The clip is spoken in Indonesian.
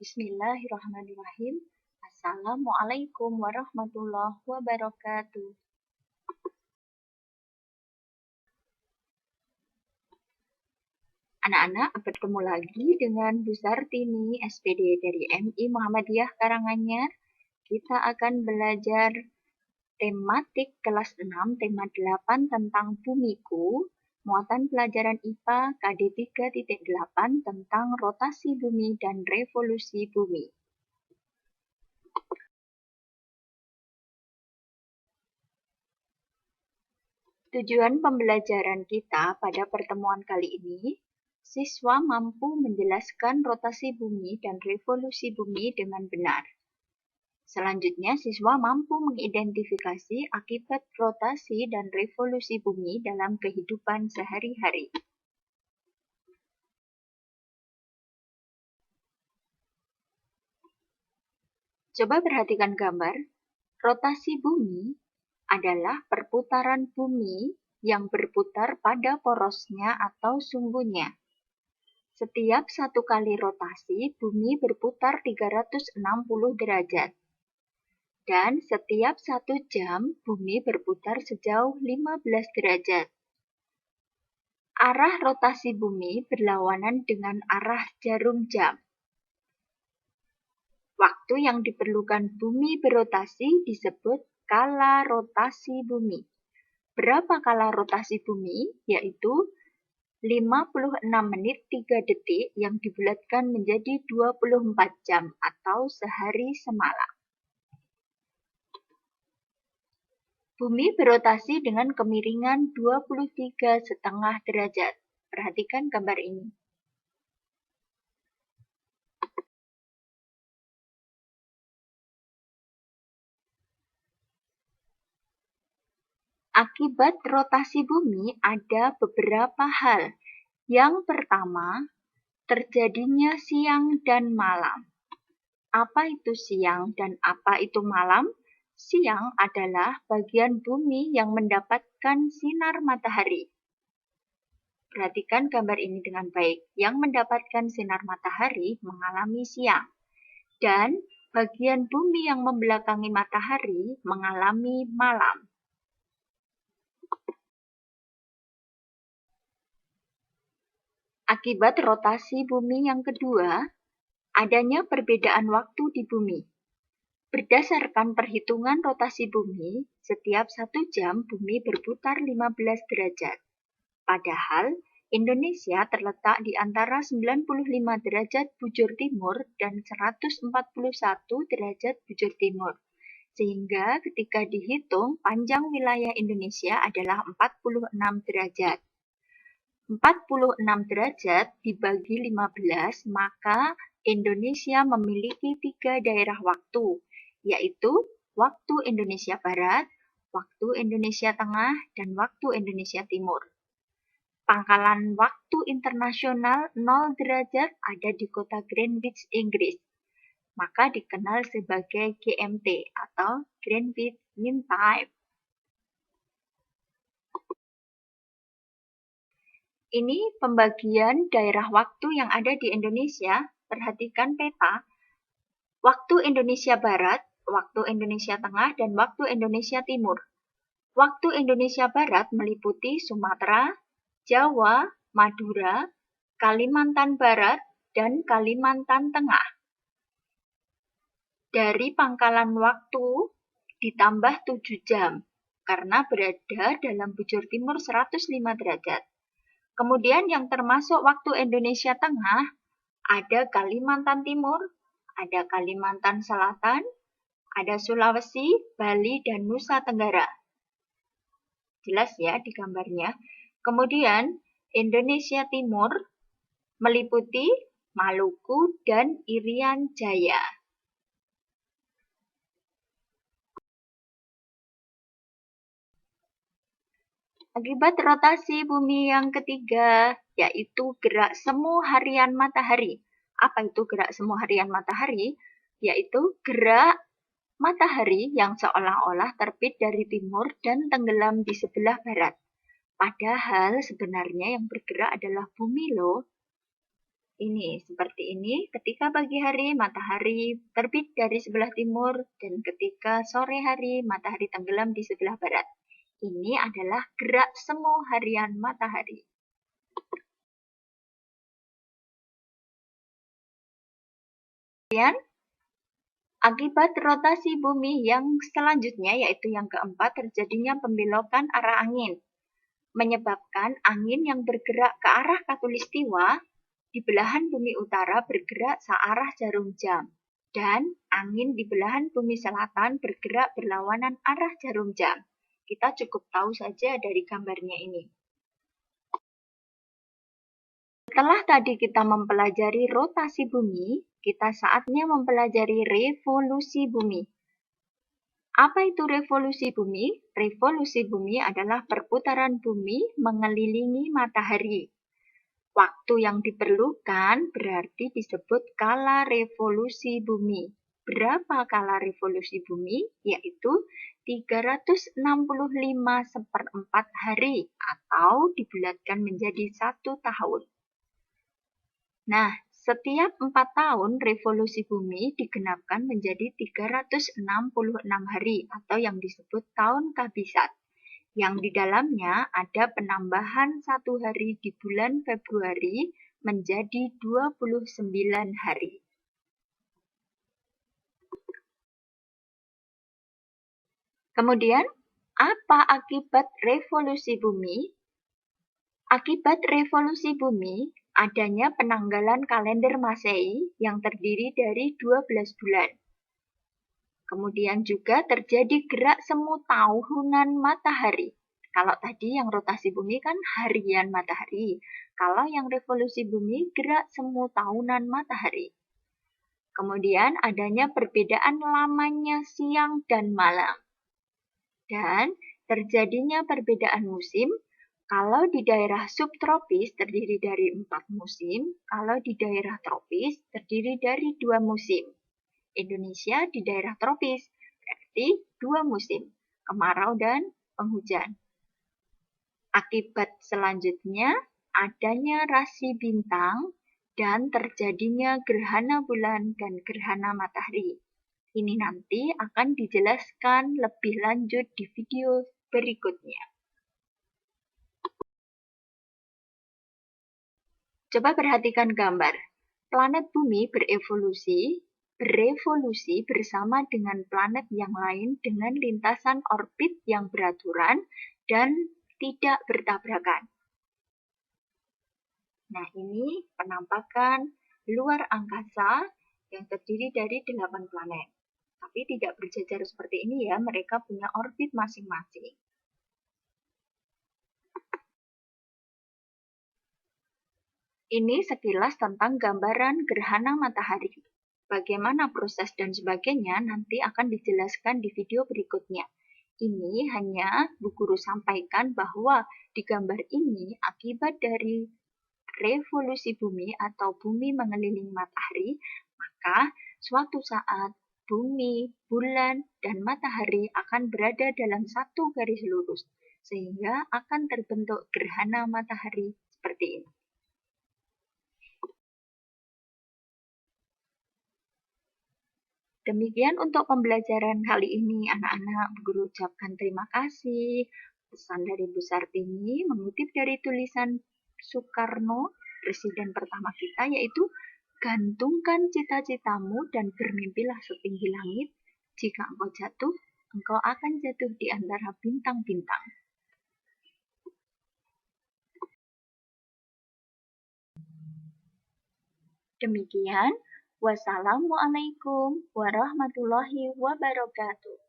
Bismillahirrahmanirrahim. Assalamualaikum warahmatullahi wabarakatuh. Anak-anak, bertemu lagi dengan Bu Sartini, SPD dari MI Muhammadiyah Karanganyar. Kita akan belajar tematik kelas 6, tema 8 tentang bumiku, muatan pelajaran IPA KD 3.8 tentang rotasi bumi dan revolusi bumi. Tujuan pembelajaran kita pada pertemuan kali ini, siswa mampu menjelaskan rotasi bumi dan revolusi bumi dengan benar. Selanjutnya, siswa mampu mengidentifikasi akibat rotasi dan revolusi bumi dalam kehidupan sehari-hari. Coba perhatikan gambar. Rotasi bumi adalah perputaran bumi yang berputar pada porosnya atau sumbunya. Setiap satu kali rotasi, bumi berputar 360 derajat. Dan setiap 1 jam, bumi berputar sejauh 15 derajat. Arah rotasi bumi berlawanan dengan arah jarum jam. Waktu yang diperlukan bumi berotasi disebut kala rotasi bumi. Berapa kala rotasi bumi? Yaitu 56 menit 3 detik yang dibulatkan menjadi 24 jam atau sehari semalam. Bumi berotasi dengan kemiringan 23,5 derajat. Perhatikan gambar ini. Akibat rotasi bumi ada beberapa hal. Yang pertama, terjadinya siang dan malam. Apa itu siang dan apa itu malam? Siang adalah bagian bumi yang mendapatkan sinar matahari. Perhatikan gambar ini dengan baik. Yang mendapatkan sinar matahari mengalami siang. Dan bagian bumi yang membelakangi matahari mengalami malam. Akibat rotasi bumi yang kedua, adanya perbedaan waktu di bumi. Berdasarkan perhitungan rotasi bumi, setiap 1 jam bumi berputar 15 derajat. Padahal, Indonesia terletak di antara 95 derajat bujur timur dan 141 derajat bujur timur. Sehingga ketika dihitung, panjang wilayah Indonesia adalah 46 derajat. 46 derajat dibagi 15, maka Indonesia memiliki 3 daerah waktu, yaitu waktu Indonesia Barat, waktu Indonesia Tengah, dan waktu Indonesia Timur. Pangkalan waktu internasional 0 derajat ada di kota Greenwich, Inggris, maka dikenal sebagai GMT atau Greenwich Mean Time. Ini pembagian daerah waktu yang ada di Indonesia. Perhatikan peta. Waktu Indonesia Barat, waktu Indonesia Tengah, dan waktu Indonesia Timur. Waktu Indonesia Barat meliputi Sumatera, Jawa, Madura, Kalimantan Barat, dan Kalimantan Tengah. Dari pangkalan waktu ditambah 7 jam, karena berada dalam bujur timur 105 derajat. Kemudian yang termasuk waktu Indonesia Tengah, ada Kalimantan Timur, ada Kalimantan Selatan, ada Sulawesi, Bali, dan Nusa Tenggara. Jelas ya di gambarnya. Kemudian Indonesia Timur meliputi Maluku dan Irian Jaya. Akibat rotasi bumi yang ketiga, yaitu gerak semu harian matahari. Apa itu gerak semu harian matahari? Yaitu gerak matahari yang seolah-olah terbit dari timur dan tenggelam di sebelah barat. Padahal sebenarnya yang bergerak adalah bumi loh. Ini, seperti ini, ketika pagi hari matahari terbit dari sebelah timur dan ketika sore hari matahari tenggelam di sebelah barat. Ini adalah gerak semu harian matahari. Kemudian, akibat rotasi bumi yang selanjutnya, yaitu yang keempat, terjadinya pembelokan arah angin, menyebabkan angin yang bergerak ke arah khatulistiwa di belahan bumi utara bergerak searah jarum jam, dan angin di belahan bumi selatan bergerak berlawanan arah jarum jam. Kita cukup tahu saja dari gambarnya ini. Setelah tadi kita mempelajari rotasi bumi, kita saatnya mempelajari revolusi bumi. Apa itu revolusi bumi? Revolusi bumi adalah perputaran bumi mengelilingi matahari. Waktu yang diperlukan berarti disebut kala revolusi bumi. Berapa kala revolusi bumi? Yaitu 365/4 hari atau dibulatkan menjadi 1 tahun. Nah, setiap 4 tahun revolusi bumi digenapkan menjadi 366 hari atau yang disebut tahun kabisat, yang di dalamnya ada penambahan 1 hari di bulan Februari menjadi 29 hari. Kemudian, apa akibat revolusi bumi? Akibat revolusi bumi, adanya penanggalan kalender Masehi yang terdiri dari 12 bulan. Kemudian juga terjadi gerak semu tahunan matahari. Kalau tadi yang rotasi bumi kan harian matahari. Kalau yang revolusi bumi gerak semu tahunan matahari. Kemudian adanya perbedaan lamanya siang dan malam. Dan terjadinya perbedaan musim. Kalau di daerah subtropis terdiri dari 4 musim. Kalau di daerah tropis terdiri dari 2 musim. Indonesia di daerah tropis, berarti 2 musim, kemarau dan penghujan. Akibat selanjutnya, adanya rasi bintang dan terjadinya gerhana bulan dan gerhana matahari. Ini nanti akan dijelaskan lebih lanjut di video berikutnya. Coba perhatikan gambar. Planet bumi berevolusi bersama dengan planet yang lain dengan lintasan orbit yang beraturan dan tidak bertabrakan. Nah, ini penampakan luar angkasa yang terdiri dari 8 planet. Tapi tidak berjajar seperti ini ya, mereka punya orbit masing-masing. Ini sekilas tentang gambaran gerhana matahari. Bagaimana proses dan sebagainya nanti akan dijelaskan di video berikutnya. Ini hanya Bu Guru sampaikan bahwa di gambar ini akibat dari revolusi bumi atau bumi mengelilingi matahari, maka suatu saat bumi, bulan, dan matahari akan berada dalam satu garis lurus, sehingga akan terbentuk gerhana matahari seperti ini. Demikian untuk pembelajaran kali ini, anak-anak. Bu Guru ucapkan terima kasih. Pesan dari Bu Sartini mengutip dari tulisan Soekarno, presiden pertama kita, yaitu gantungkan cita-citamu dan bermimpilah setinggi langit. Jika engkau jatuh, engkau akan jatuh di antara bintang-bintang. Demikian. Wassalamualaikum warahmatullahi wabarakatuh.